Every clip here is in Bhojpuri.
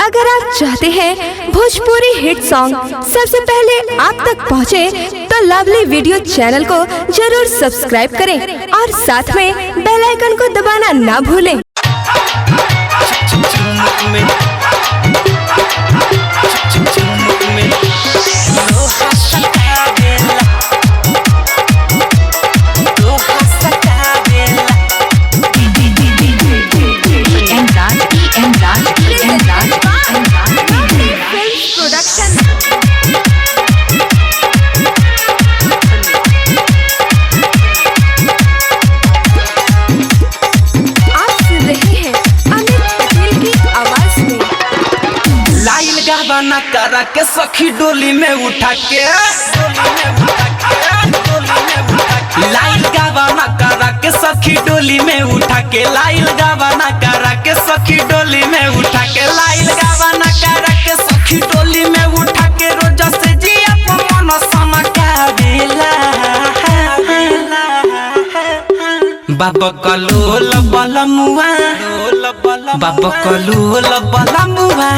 अगर आप चाहते हैं भोजपुरी हिट सॉन्ग सबसे पहले आप तक पहुंचे, तो लवली वीडियो चैनल को जरूर सब्सक्राइब करें और साथ में बेल आइकन को दबाना ना भूलें। गाना करा के सखी डोली में उठा के लाइल गाना करा के सखी डोली में उठा के लाइल गाना करा के सखी डोली में उठा के लाइल गाना करा के सखी डोली में उठा के रोज से जिया मन समका देला बाबा कलोल बलमुआ बाबा कलोल बलमुआ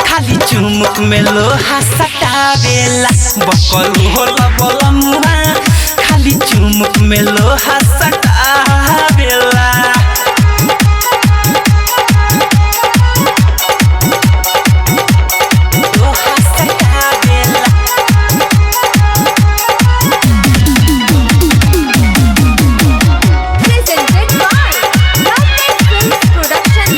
खाली चुमुक में लोहा सटावेला बकलू होला बलमुआ खाली चुमुक में लोहा सटावेला लोहा सटावेला Presented by Lovely Films Production।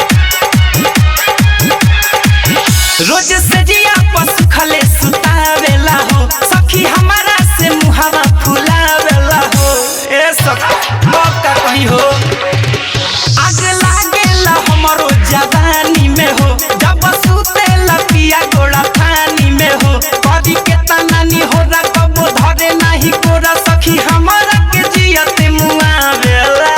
रोज से जिया पशु खले सुतावेला हो सखी हमारा से मुहावा फुलावेला हो ए सखी मौका कहीं हो आग लागेला हमरो जवानी में हो जब सुतेला पिया गोड़ा पानी में हो कभी के तनानी हो रा कबो धरे नहीं गोरा सखी हमारा के जियते मुआवेला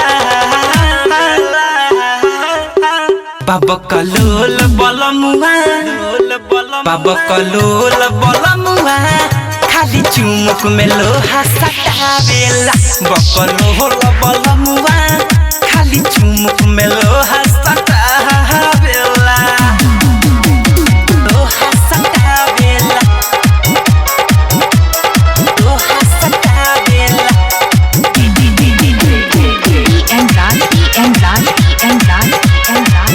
बाबा कलोल बलमुआ बाबा कलोल बलमुआ खाली चुमुक में लोहा सटावेला बकलोल बलमुआ खाली चुमुक में लोहा सटावेला लोहा सटावेला लोहा सटावेला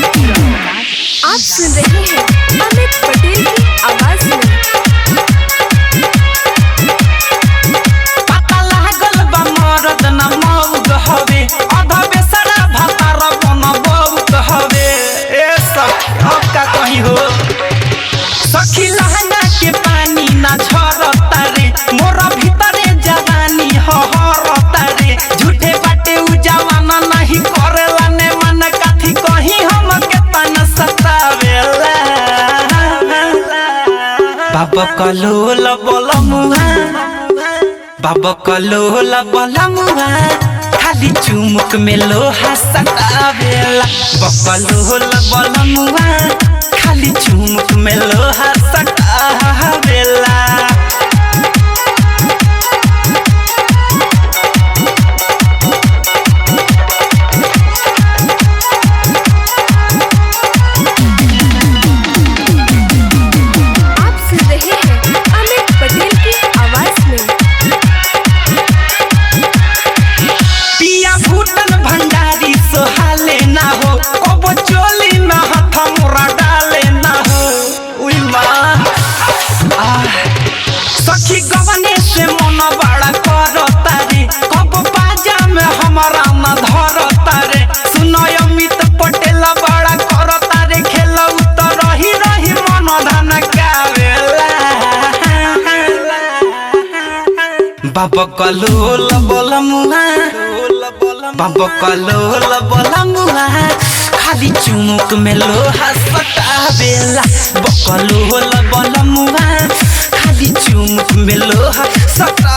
आप सुन रहे हैं अमित पटेल की आवाज में। पता लागल बा मरद न मौग हवे अधा बेसरा भतार बन बौग हवे ए सब अब का कहीं हो सखी लहंगा के पानी ना झरता रे मोरा भीतरे जवानी हहरता रे झूठे बाटे उ जवाना नहीं करेला ने मन काथी कहीं हम के तन सतावेला बाबा कलोल बलमुआ बाबा कलोल बलमुआ खाली चुमुक में लोहा सटावेला बकलोल बलमुआ खाली चुमुक में लोहा सटावेला आप सुन रहे हैं अमित पटेल की आवाज में। पिया भूटन भंडारी सोहाले ना हो कबो चोली में हाथ मोरा डाले ना हो उई माँ सखी गवने से मन बड़ा करता रे कबो बाजा में हमारा न धरता रे सुनो अमित पटेल बड़ा करता रे खेलौ तो रही रही मन धन कावेला बाबा कलोल बलमुआ बाबा कलोल बलमुआ खाली चुमुक में लोहा सटावेला बकलोल बलमुआ खाली चुमुक में लोहा सटा